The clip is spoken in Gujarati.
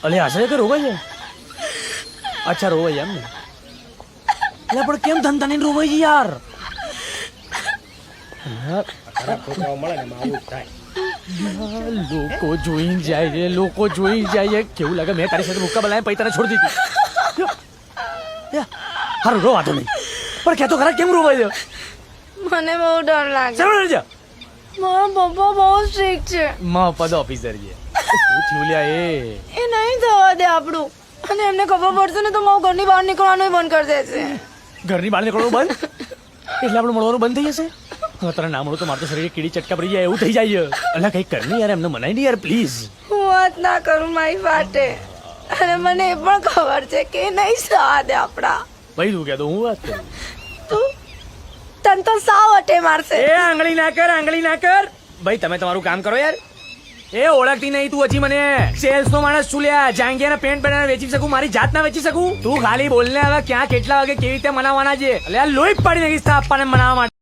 અલે આશરે કે રોવાય છે? અચ્છા રોવાય એમ ને? અલે પણ કેમ ધન રોવાય છે યાર? લોકો જોઈ જાય છે, લોકો જોઈ જાય છે. કેવું લાગે મેં તારી સાથે મુક્કા બનાવ્યા પછી તને છોડી દીધી. હારું રોવાતો નહીં, પણ કહેતો ખરા કેમ રોવાય છે? મને બહુ ડર લાગે. ચાલો રે જા. મારા પપ્પા બહુ સ્ટ્રિક્ટ છે. મહપદ ઓફિસર છે. શું થયું લ્યા એ નહીં થવા દે આપણું. અને એમને ખબર પડશે ને તો મારું ઘરની બહાર નીકળવાનું બંધ કરી દેશે. ઘરની બહાર નીકળવાનું બંધ એટલે આપણે મળવાનું બંધ થઈ જશે? હવે તને ના મળો તો મારું તો શરીર કીડી ચટકા પડી જાય એવું થઈ જાય. અલ્યા કઈ કર ને યાર, એમને મનાય નહીં યાર પ્લીઝ. હું વાત ના કરું મારી ફાટે. અને મને એ પણ ખબર છે કે નહીં થવા દે આપણા. ભાઈ તું કહેતો હું વાત કરું. તું તને તો સાવ અટે મારશે. એ આંગળી ના કર, આંગળી ના કર. ભાઈ તમે તમારું કામ કરો યાર. એ ઓળખતી નહીં તું હજી મને? સેલ્સ નો માણસ છું લ્યા. જાંગિયાના પેન્ટ બનાવીને વેચી શકું, મારી જાત ના વેચી શકું? તું ખાલી બોલને હવે ક્યાં કેટલા વાગે કેવી રીતે મનાવવાના છે. અલ્યા લોહી પાડી નાખીશ આપવાને મનાવવા માટે.